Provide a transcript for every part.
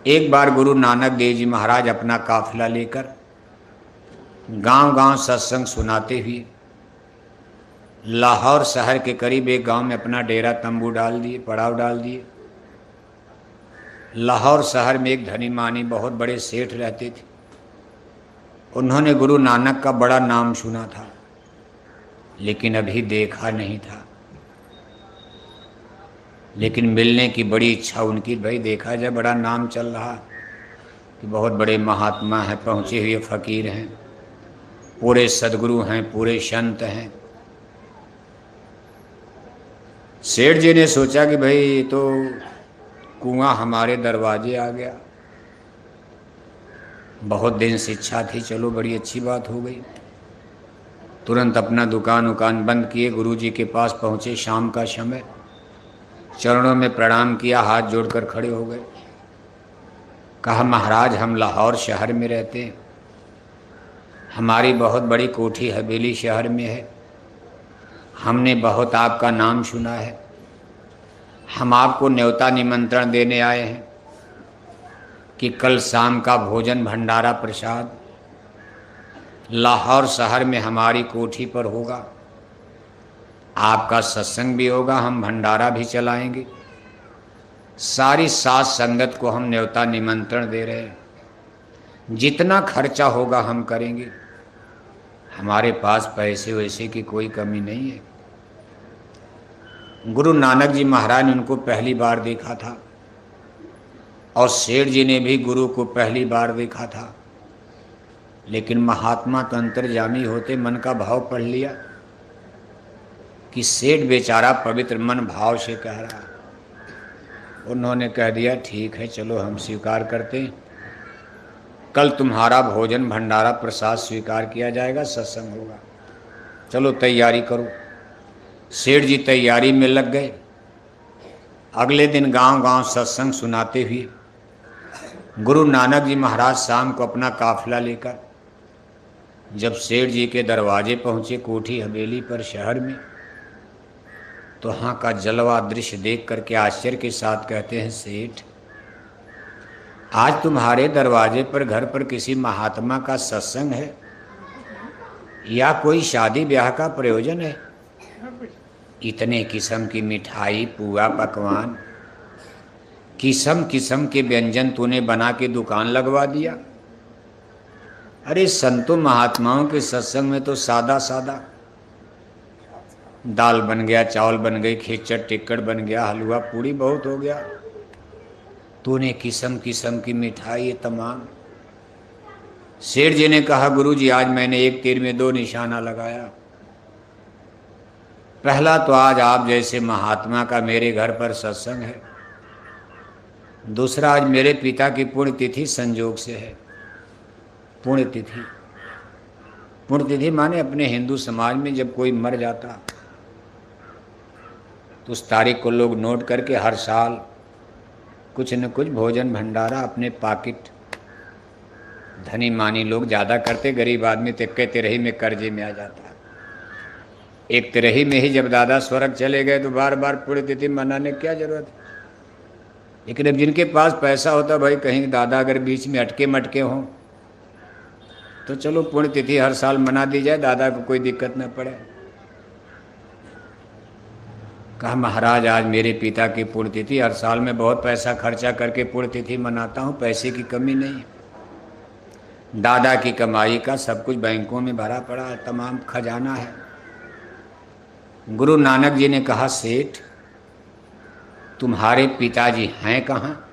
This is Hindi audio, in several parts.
एक बार गुरु नानक देव जी महाराज अपना काफिला लेकर गांव-गांव सत्संग सुनाते हुए लाहौर शहर के करीब एक गांव में अपना डेरा तंबू डाल दिए, पड़ाव डाल दिए। लाहौर शहर में एक धनी मानी बहुत बड़े सेठ रहते थे। उन्होंने गुरु नानक का बड़ा नाम सुना था, लेकिन अभी देखा नहीं था। लेकिन मिलने की बड़ी इच्छा उनकी, भाई देखा जाए, बड़ा नाम चल रहा कि बहुत बड़े महात्मा हैं, पहुँचे हुए फ़कीर हैं, पूरे सदगुरु हैं, पूरे संत हैं। सेठ जी ने सोचा कि भाई तो कुआं हमारे दरवाजे आ गया, बहुत दिन से इच्छा थी, चलो बड़ी अच्छी बात हो गई। तुरंत अपना दुकान उकान बंद किए, गुरुजी के पास पहुँचे। शाम का समय, चरणों में प्रणाम किया, हाथ जोड़कर खड़े हो गए। कहा, महाराज हम लाहौर शहर में रहते हैं, हमारी बहुत बड़ी कोठी हवेली शहर में है, हमने बहुत आपका नाम सुना है, हम आपको न्योता निमंत्रण देने आए हैं कि कल शाम का भोजन भंडारा प्रसाद लाहौर शहर में हमारी कोठी पर होगा, आपका सत्संग भी होगा, हम भंडारा भी चलाएंगे, सारी साथ संगत को हम न्योता निमंत्रण दे रहे हैं, जितना खर्चा होगा हम करेंगे, हमारे पास पैसे वैसे की कोई कमी नहीं है। गुरु नानक जी महाराज ने उनको पहली बार देखा था और सेठ जी ने भी गुरु को पहली बार देखा था, लेकिन महात्मा तो अंतर्यामी होते, मन का भाव पढ़ लिया कि सेठ बेचारा पवित्र मन भाव से कह रहा। उन्होंने कह दिया, ठीक है, चलो हम स्वीकार करते हैं, कल तुम्हारा भोजन भंडारा प्रसाद स्वीकार किया जाएगा, सत्संग होगा, चलो तैयारी करो। सेठ जी तैयारी में लग गए। अगले दिन गांव-गांव सत्संग सुनाते हुए गुरु नानक जी महाराज शाम को अपना काफिला लेकर जब सेठ जी के दरवाजे पहुँचे, कोठी हवेली पर शहर में, तो वहाँ का जलवा दृश्य देख करके आश्चर्य के साथ कहते हैं, सेठ आज तुम्हारे दरवाजे पर घर पर किसी महात्मा का सत्संग है या कोई शादी ब्याह का प्रयोजन है? इतने किस्म की मिठाई, पुआ, पकवान, किस्म किस्म के व्यंजन तूने बना के दुकान लगवा दिया। अरे संतों महात्माओं के सत्संग में तो सादा सादा दाल बन गया, चावल बन गई, खिचड़ टिक्कड़ बन गया, हलवा पूड़ी बहुत हो गया, तूने किस्म किस्म की मिठाई ये तमाम। सेठ जी ने कहा, गुरु जी आज मैंने एक तीर में दो निशाना लगाया। पहला तो आज आप जैसे महात्मा का मेरे घर पर सत्संग है, दूसरा आज मेरे पिता की पुण्यतिथि संजोग से है। पुण्यतिथि, पुण्यतिथि माने अपने हिंदू समाज में जब कोई मर जाता तो उस तारीख को लोग नोट करके हर साल कुछ न कुछ भोजन भंडारा अपने पाकिट, धनी मानी लोग ज़्यादा करते, गरीब आदमी तिक्के तिरही में कर्जे में आ जाता। एक तिरही में ही जब दादा स्वर्ग चले गए तो बार बार पुण्यतिथि मनाने क्या जरूरत है। लेकिन अब जिनके पास पैसा होता, भाई कहीं दादा अगर बीच में अटके मटके हों तो चलो पुण्यतिथि हर साल मना दी जाए, दादा को कोई दिक्कत न पड़े। कहा, महाराज आज मेरे पिता की पुण्यतिथि, हर साल में बहुत पैसा खर्चा करके पुण्यतिथि मनाता हूँ, पैसे की कमी नहीं है, दादा की कमाई का सब कुछ बैंकों में भरा पड़ा है, तमाम खजाना है। गुरु नानक जी ने कहा, सेठ तुम्हारे पिताजी हैं कहाँ?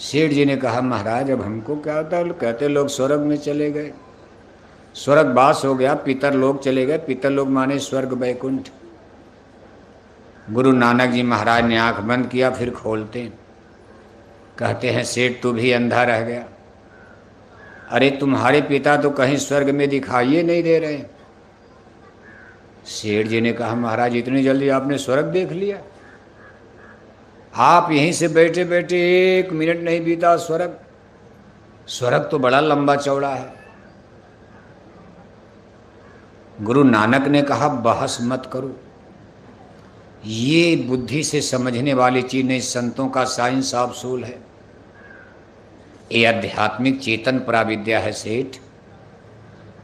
सेठ जी ने कहा, महाराज अब हमको क्या होता है, कहते लोग स्वर्ग में चले गए, स्वर्गवास हो गया, पितर लोग चले गए, पितर लोग माने स्वर्ग वैकुंठ। गुरु नानक जी महाराज ने आंख बंद किया, फिर खोलते, कहते हैं, सेठ तू भी अंधा रह गया, अरे तुम्हारे पिता तो कहीं स्वर्ग में दिखाई नहीं दे रहे। सेठ जी ने कहा, महाराज इतनी जल्दी आपने स्वर्ग देख लिया? आप यहीं से बैठे बैठे एक मिनट नहीं बीता, स्वर्ग, स्वर्ग तो बड़ा लंबा चौड़ा है। गुरु नानक ने कहा, बहस मत करो, ये बुद्धि से समझने वाली चीज नहीं, संतों का साइंस ऑफ सोल है। ये आध्यात्मिक चेतन पराविद्या है सेठ।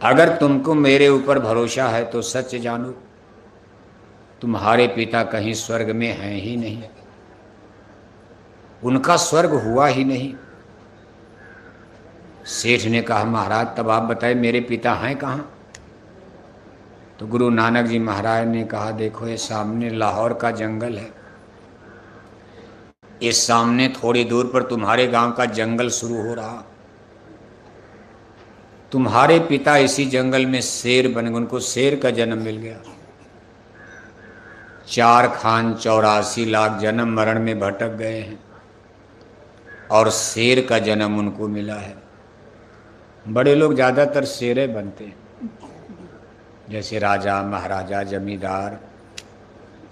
अगर तुमको मेरे ऊपर भरोसा है तो सच जानो, तुम्हारे पिता कहीं स्वर्ग में हैं ही नहीं, उनका स्वर्ग हुआ ही नहीं। सेठ ने कहा महाराज तब आप बताए मेरे पिता हैं कहाँ? तो गुरु नानक जी महाराज ने कहा देखो ये सामने लाहौर का जंगल है, इस सामने थोड़ी दूर पर तुम्हारे गांव का जंगल शुरू हो रहा, तुम्हारे पिता इसी जंगल में शेर बन गए, उनको शेर का जन्म मिल गया। 4 खान 84 लाख जन्म मरण में भटक गए हैं और शेर का जन्म उनको मिला है। बड़े लोग ज़्यादातर शेरे बनते हैं, जैसे राजा महाराजा जमींदार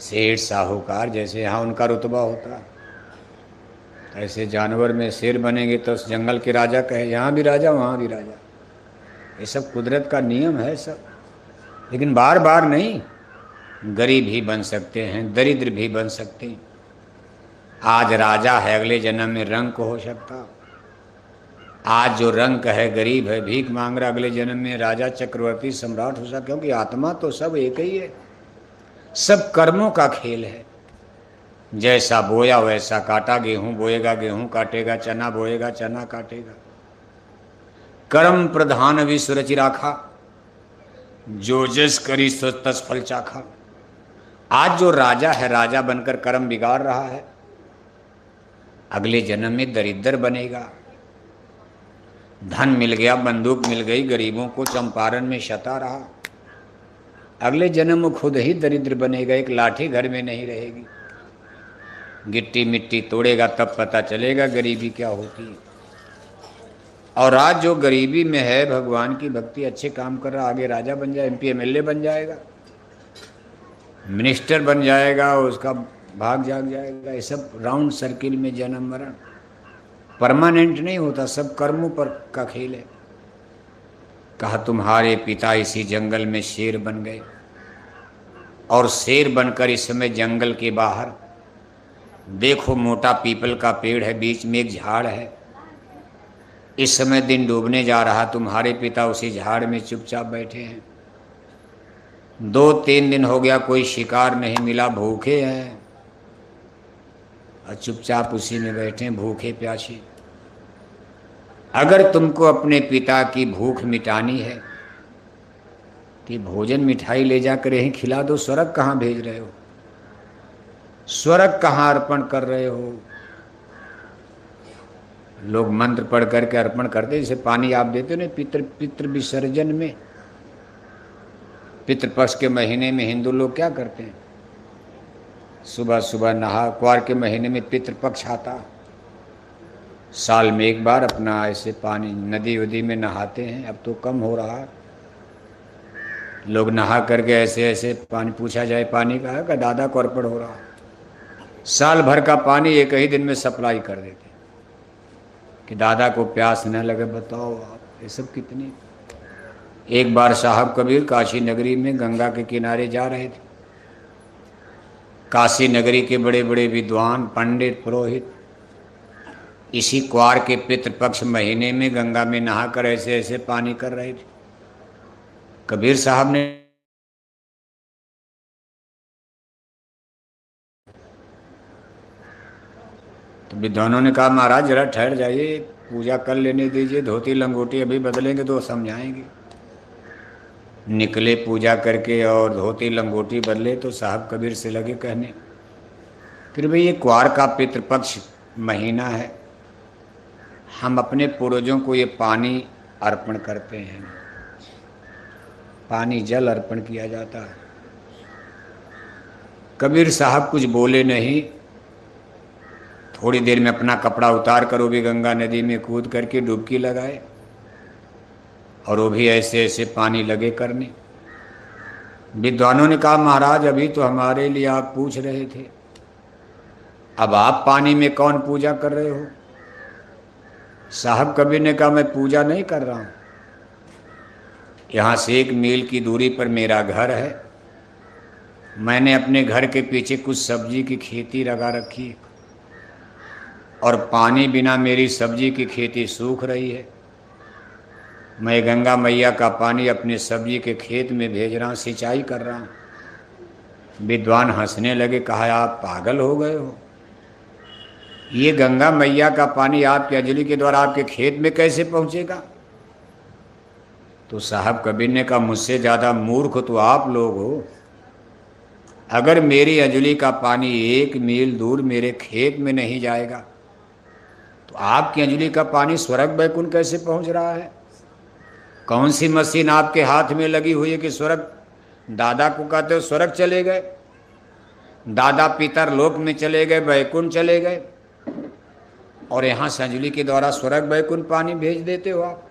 सेठ साहूकार, जैसे यहाँ उनका रुतबा होता है ऐसे जानवर में शेर बनेंगे तो उस जंगल के राजा कहे यहाँ भी राजा वहाँ भी राजा। ये सब कुदरत का नियम है सब, लेकिन बार बार नहीं। गरीब भी बन सकते हैं, दरिद्र भी बन सकते हैं। आज राजा है अगले जन्म में रंक हो सकता, आज जो रंक है गरीब है भीख मांग रहा, अगले जन्म में राजा चक्रवर्ती सम्राट हो सकता, क्योंकि आत्मा तो सब एक ही है। सब कर्मों का खेल है, जैसा बोया वैसा काटा। गेहूं बोएगा गेहूं काटेगा, चना बोएगा चना काटेगा। कर्म प्रधान विश्व रचि राखा, जो जस करी सो तस फल चाखा। आज जो राजा है राजा बनकर कर्म बिगाड़ रहा है, अगले जन्म में दरिद्र बनेगा। धन मिल गया, बंदूक मिल गई, गरीबों को चंपारण में सता रहा, अगले जन्म में खुद ही दरिद्र बनेगा। एक लाठी घर में नहीं रहेगी, गिट्टी मिट्टी तोड़ेगा तब पता चलेगा गरीबी क्या होती है। और आज जो गरीबी में है भगवान की भक्ति अच्छे काम कर रहा, आगे राजा बन जाए, MP MLA बन जाएगा, मिनिस्टर बन जाएगा, उसका भाग जाग जाएगा। ये सब राउंड सर्किल में जन्म मरण परमानेंट नहीं होता, सब कर्मों पर का खेल है। कहा तुम्हारे पिता इसी जंगल में शेर बन गए, और शेर बनकर इस समय जंगल के बाहर देखो मोटा पीपल का पेड़ है, बीच में एक झाड़ है। इस समय दिन डूबने जा रहा, तुम्हारे पिता उसी झाड़ में चुपचाप बैठे हैं। 2-3 दिन हो गया कोई शिकार नहीं मिला, भूखे हैं और चुपचाप उसी में बैठे भूखे प्यासे। अगर तुमको अपने पिता की भूख मिटानी है कि भोजन मिठाई ले जाकर यहीं खिला दो, स्वर्ग कहाँ भेज रहे हो, स्वर्ग कहाँ अर्पण कर रहे हो। लोग मंत्र पढ़ करके अर्पण करते, जैसे पानी आप देते हो ना पितृ विसर्जन में, पितृपक्ष के महीने में हिंदू लोग क्या करते हैं, सुबह सुबह नहा, क्वार के महीने में पितृपक्ष आता, साल में एक बार अपना ऐसे पानी नदी वदी में नहाते हैं। अब तो कम हो रहा, लोग नहा करके ऐसे ऐसे पानी, पूछा जाए पानी का है का दादा को अर्पण हो रहा, साल भर का पानी एक ही दिन में सप्लाई कर देते कि दादा को प्यास न लगे। बताओ आप, ये सब कितनी। एक बार साहब कबीर काशी नगरी में गंगा के किनारे जा रहे थे, काशी नगरी के बड़े बड़े विद्वान पंडित पुरोहित इसी क्वार के पितृपक्ष महीने में गंगा में नहाकर ऐसे ऐसे पानी कर रहे थे। कबीर साहब ने तो विद्वानों ने कहा महाराज जरा ठहर जाइए, पूजा कर लेने दीजिए, धोती लंगोटी अभी बदलेंगे तो समझाएंगे। निकले पूजा करके और धोती लंगोटी बदले तो साहब कबीर से लगे कहने, फिर भाई ये क्वार का पितृपक्ष महीना है, हम अपने पूर्वजों को ये पानी अर्पण करते हैं, पानी जल अर्पण किया जाता है। कबीर साहब कुछ बोले नहीं, थोड़ी देर में अपना कपड़ा उतार कर वो भी गंगा नदी में कूद करके डुबकी लगाए, और वो भी ऐसे ऐसे पानी लगे करने। विद्वानों ने कहा महाराज अभी तो हमारे लिए आप पूछ रहे थे, अब आप पानी में कौन पूजा कर रहे हो। साहब कबीर ने कहा मैं पूजा नहीं कर रहा हूँ, यहाँ से 1 मील की दूरी पर मेरा घर है, मैंने अपने घर के पीछे कुछ सब्जी की खेती लगा रखी है, और पानी बिना मेरी सब्जी की खेती सूख रही है। मैं गंगा मैया का पानी अपने सब्जी के खेत में भेज रहा हूँ, सिंचाई कर रहा हूँ। विद्वान हंसने लगे, कहा आप पागल हो गए हो, ये गंगा मैया का पानी आपकी अंजलि के द्वारा आपके खेत में कैसे पहुंचेगा? तो साहब कबीर ने कहा, मुझसे ज़्यादा मूर्ख तो आप लोग हो। अगर मेरी अंजलि का पानी 1 मील दूर मेरे खेत में नहीं जाएगा तो आपकी अंजलि का पानी स्वर्ग बैकुंठ कैसे पहुंच रहा है? कौन सी मशीन आपके हाथ में लगी हुई है कि स्वर्ग, दादा को कहते हो स्वर्ग चले गए, दादा पितर लोक में चले गए, बैकुंठ चले गए, और यहाँ से अंजलि के द्वारा स्वर्ग बैकुंठ पानी भेज देते हो आप।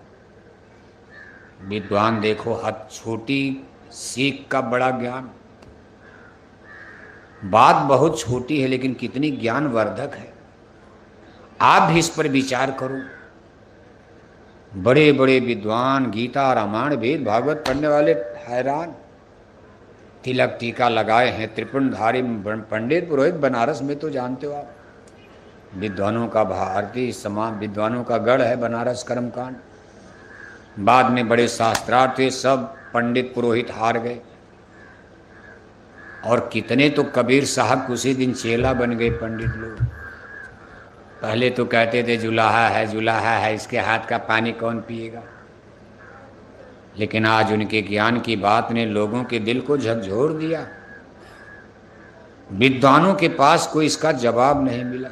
विद्वान देखो, हद छोटी सीख का बड़ा ज्ञान। बात बहुत छोटी है लेकिन कितनी ज्ञानवर्धक है। आप भी इस पर विचार करो। बड़े बड़े विद्वान गीता रामायण वेद भागवत पढ़ने वाले हैरान, तिलक टीका लगाए हैं, त्रिपुंडधारी पंडित पुरोहित, बनारस में तो जानते हो आप, विद्वानों का भारतीय समाज, विद्वानों का गढ़ है बनारस कर्मकांड। बाद में बड़े शास्त्रार्थ थे, सब पंडित पुरोहित हार गए, और कितने तो कबीर साहब उसी दिन चेला बन गए पंडित लोग। पहले तो कहते थे जुलाहा है, जुलाहा है, इसके हाथ का पानी कौन पिएगा, लेकिन आज उनके ज्ञान की बात ने लोगों के दिल को झकझोर दिया। विद्वानों के पास कोई इसका जवाब नहीं मिला।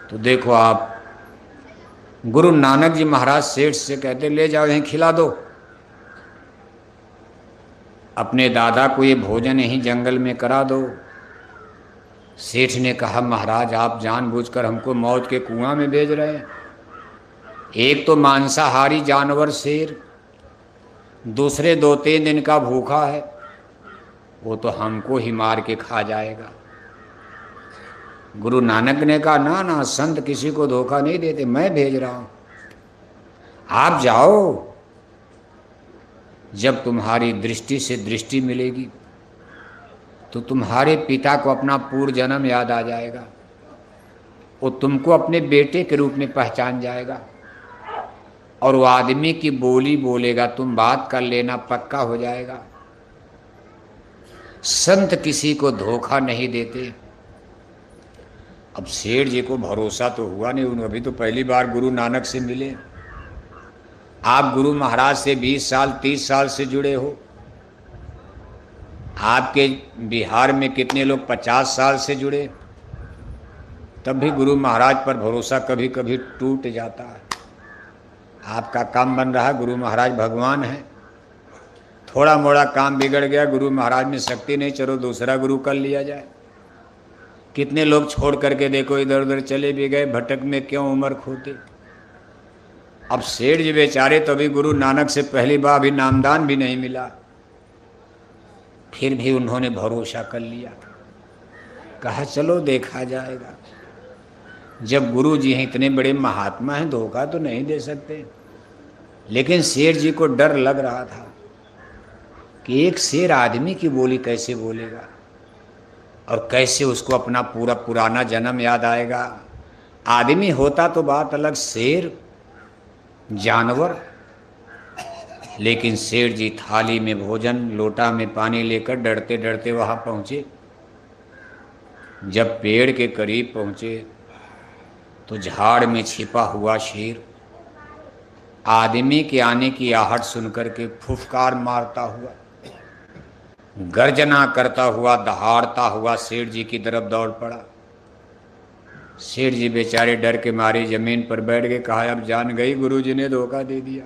तो देखो आप, गुरु नानक जी महाराज सेठ से कहते ले जाओ यहीं खिला दो, अपने दादा को ये भोजन यहीं जंगल में करा दो। सेठ ने कहा महाराज आप जानबूझकर हमको मौत के कुआं में भेज रहे हैं। एक तो मांसाहारी जानवर शेर, दूसरे 2-3 दिन का भूखा है, वो तो हमको ही मार के खा जाएगा। गुरु नानक ने कहा ना ना, संत किसी को धोखा नहीं देते, मैं भेज रहा हूं, आप जाओ। जब तुम्हारी दृष्टि से दृष्टि मिलेगी तो तुम्हारे पिता को अपना पूर्व जन्म याद आ जाएगा, वो तुमको अपने बेटे के रूप में पहचान जाएगा, और वो आदमी की बोली बोलेगा, तुम बात कर लेना, पक्का हो जाएगा। संत किसी को धोखा नहीं देते। अब सेठ जी को भरोसा तो हुआ नहीं, उन्होंने अभी तो पहली बार गुरु नानक से मिले। आप गुरु महाराज से 20 साल 30 साल से जुड़े हो, आपके बिहार में कितने लोग 50 साल से जुड़े, तब भी गुरु महाराज पर भरोसा कभी कभी टूट जाता है। आपका काम बन रहा, गुरु महाराज भगवान है, थोड़ा मोड़ा काम बिगड़ गया, गुरु महाराज में शक्ति नहीं, चलो दूसरा गुरु कर लिया जाए। कितने लोग छोड़ करके देखो इधर उधर चले भी गए, भटक में क्यों उम्र खोते। अब सेठ जी बेचारे तो अभी गुरु नानक से पहली बार भी नामदान भी नहीं मिला, फिर भी उन्होंने भरोसा कर लिया, कहा चलो देखा जाएगा। जब गुरु जी हैं, इतने बड़े महात्मा हैं, धोखा तो नहीं दे सकते। लेकिन शेर जी को डर लग रहा था कि एक शेर आदमी की बोली कैसे बोलेगा, और कैसे उसको अपना पूरा पुराना जन्म याद आएगा। आदमी होता तो बात अलग, शेर जानवर। लेकिन शेर जी थाली में भोजन, लोटा में पानी लेकर डरते डरते वहाँ पहुँचे। जब पेड़ के करीब पहुँचे तो झाड़ में छिपा हुआ शेर आदमी के आने की आहट सुनकर के फुफकार मारता हुआ, गर्जना करता हुआ, दहाड़ता हुआ सेठ जी की तरफ दौड़ पड़ा। सेठ जी बेचारे डर के मारे जमीन पर बैठ गए, कहा अब जान गई, गुरुजी ने धोखा दे दिया।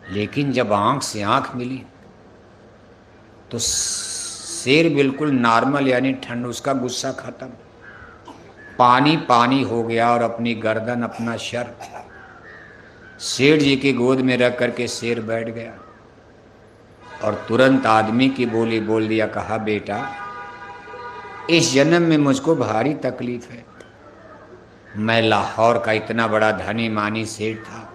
लेकिन जब आंख से आंख मिली तो शेर बिल्कुल नॉर्मल, यानी ठंड, उसका गुस्सा खत्म, पानी पानी हो गया, और अपनी गर्दन, अपना सर सेठ जी की गोद में रख करके शेर बैठ गया, और तुरंत आदमी की बोली बोल दिया, कहा बेटा इस जन्म में मुझको भारी तकलीफ है। मैं लाहौर का इतना बड़ा धनी मानी सेठ था,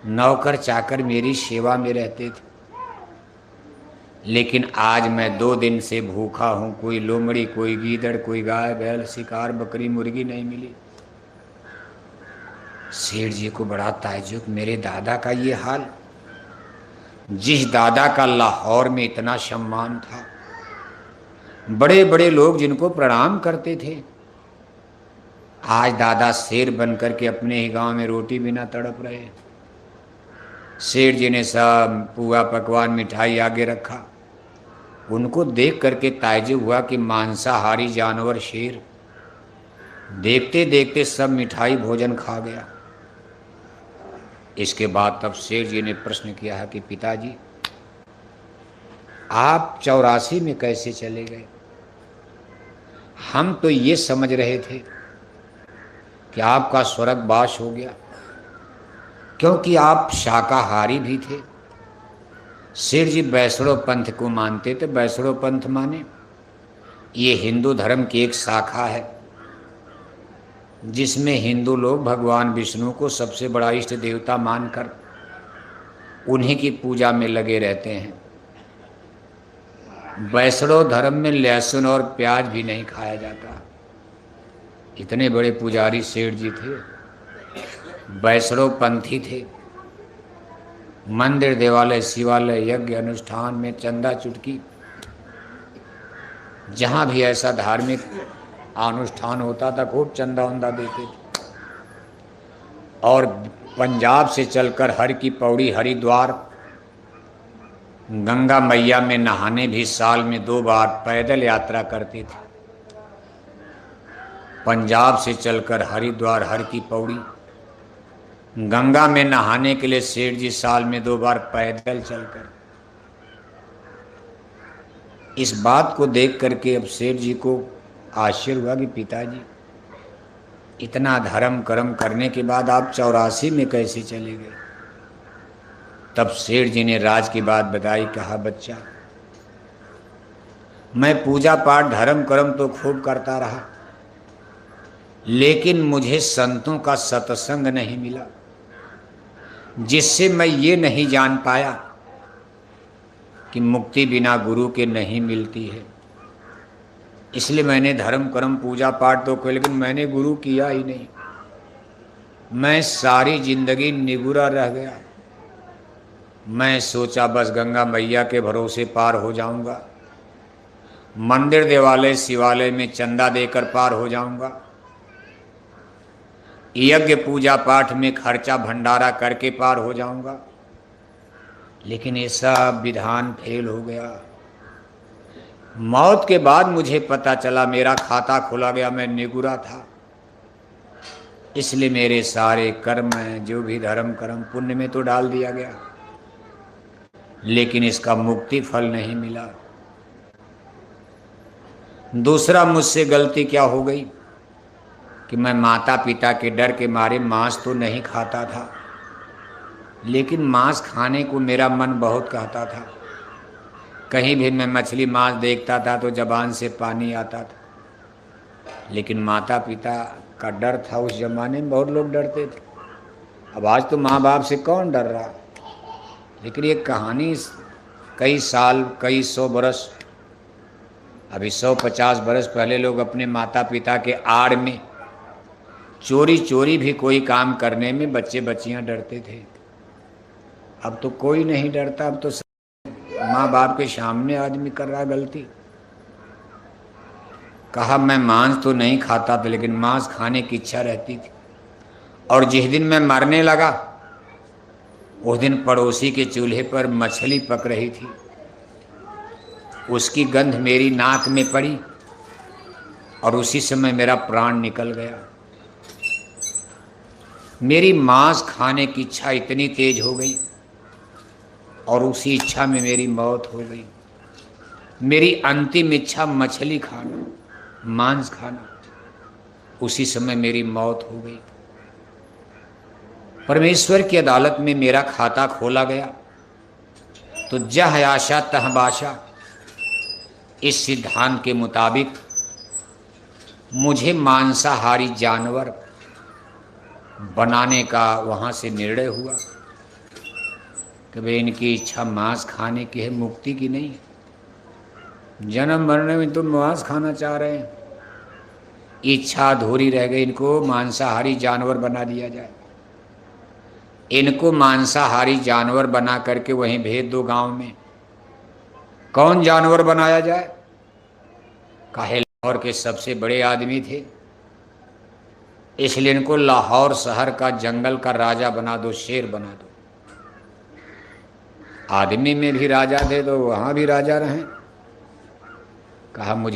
नौकर चाकर मेरी सेवा में रहते थे, लेकिन आज मैं 2 दिन से भूखा हूँ, कोई लोमड़ी, कोई गीदड़, कोई गाय बैल, शिकार, बकरी, मुर्गी नहीं मिली। सेठ जी को बड़ा ताज्जुब, मेरे दादा का ये हाल। जिस दादा का लाहौर में इतना सम्मान था, बड़े बड़े लोग जिनको प्रणाम करते थे, आज दादा शेर बन करके अपने ही गांव में रोटी बिना तड़प रहे। सेठ जी ने सब पुआ पकवान मिठाई आगे रखा। उनको देख करके ताज्जुब हुआ कि मांसाहारी जानवर शेर। देखते देखते सब मिठाई भोजन खा गया। इसके बाद तब सेठ जी ने प्रश्न किया है कि पिताजी, आप 84 में कैसे चले गए? हम तो ये समझ रहे थे कि आपका स्वर्गवास हो गया, क्योंकि आप शाकाहारी भी थे। सेठ जी वैष्णव पंथ को मानते थे। वैष्णव पंथ माने ये हिंदू धर्म की एक शाखा है, जिसमें हिंदू लोग भगवान विष्णु को सबसे बड़ा इष्ट देवता मानकर उन्हीं की पूजा में लगे रहते हैं। वैष्णव धर्म में लहसुन और प्याज भी नहीं खाया जाता। इतने बड़े पुजारी सेठ जी थे, वैष्णव पंथी थे। मंदिर, देवालय, शिवालय, यज्ञ अनुष्ठान में चंदा चुटकी, जहाँ भी ऐसा धार्मिक अनुष्ठान होता था खूब चंदा वंदा देते थे। और पंजाब से चलकर हर की पौड़ी, हरिद्वार, गंगा मैया में नहाने भी साल में 2 बार पैदल यात्रा करते थे। पंजाब से चलकर हरिद्वार, हर की पौड़ी, गंगा में नहाने के लिए सेठ जी साल में 2 बार पैदल चलकर। इस बात को देख करके अब सेठ जी को आश्चर्य हुआ कि पिताजी, इतना धर्म कर्म करने के बाद आप 84 में कैसे चले गए? तब सेठ जी ने राज की बात बताई। कहा, बच्चा, मैं पूजा पाठ धर्म कर्म तो खूब करता रहा, लेकिन मुझे संतों का सत्संग नहीं मिला, जिससे मैं ये नहीं जान पाया कि मुक्ति बिना गुरु के नहीं मिलती है। इसलिए मैंने धर्म कर्म पूजा पाठ तो किया, लेकिन मैंने गुरु किया ही नहीं। मैं सारी जिंदगी निगुरा रह गया। मैं सोचा बस गंगा मैया के भरोसे पार हो जाऊंगा, मंदिर, देवालय, शिवालय में चंदा देकर पार हो जाऊंगा, यज्ञ पूजा पाठ में खर्चा भंडारा करके पार हो जाऊंगा। लेकिन ये सब विधान फेल हो गया। मौत के बाद मुझे पता चला मेरा खाता खुला गया, मैं निगुरा था। इसलिए मेरे सारे कर्म हैं, जो भी धर्म कर्म पुण्य में तो डाल दिया गया, लेकिन इसका मुक्ति फल नहीं मिला। दूसरा मुझसे गलती क्या हो गई कि मैं माता पिता के डर के मारे मांस तो नहीं खाता था, लेकिन मांस खाने को मेरा मन बहुत कहता था। कहीं भी मैं मछली मांस देखता था तो जबान से पानी आता था, लेकिन माता पिता का डर था। उस जमाने में बहुत लोग डरते थे। अब आज तो माँ बाप से कौन डर रहा, लेकिन ये कहानी कई साल, कई 100 बरस, अभी 150 बरस पहले लोग अपने माता पिता के आड़ में चोरी चोरी भी कोई काम करने में बच्चे बच्चियां डरते थे। अब तो कोई नहीं डरता। अब तो माँ बाप के सामने आदमी कर रहा गलती। कहा, मैं मांस तो नहीं खाता था, लेकिन मांस खाने की इच्छा रहती थी। और जिस दिन मैं मरने लगा, उस दिन पड़ोसी के चूल्हे पर मछली पक रही थी। उसकी गंध मेरी नाक में पड़ी और उसी समय मेरा प्राण निकल गया। मेरी मांस खाने की इच्छा इतनी तेज हो गई और उसी इच्छा में मेरी मौत हो गई। मेरी अंतिम इच्छा मछली खाना, मांस खाना, उसी समय मेरी मौत हो गई। परमेश्वर की अदालत में मेरा खाता खोला गया तो जह आशा तह बाशा, इस सिद्धांत के मुताबिक मुझे मांसाहारी जानवर बनाने का वहाँ से निर्णय हुआ कि भाई इनकी इच्छा मांस खाने की है, मुक्ति की नहीं है। जन्म मरने में तुम मांस खाना चाह रहे हैं, इच्छा अधूरी रह गई, इनको मांसाहारी जानवर बना दिया जाए। इनको मांसाहारी जानवर बना करके वहीं भेज दो गांव में। कौन जानवर बनाया जाए? काहे लाहौर के सबसे बड़े आदमी थे, इसलिए इनको लाहौर शहर का जंगल का राजा बना दो, शेर बना दो। आदमी में भी राजा दे दो, वहां भी राजा रहें। कहा मुझे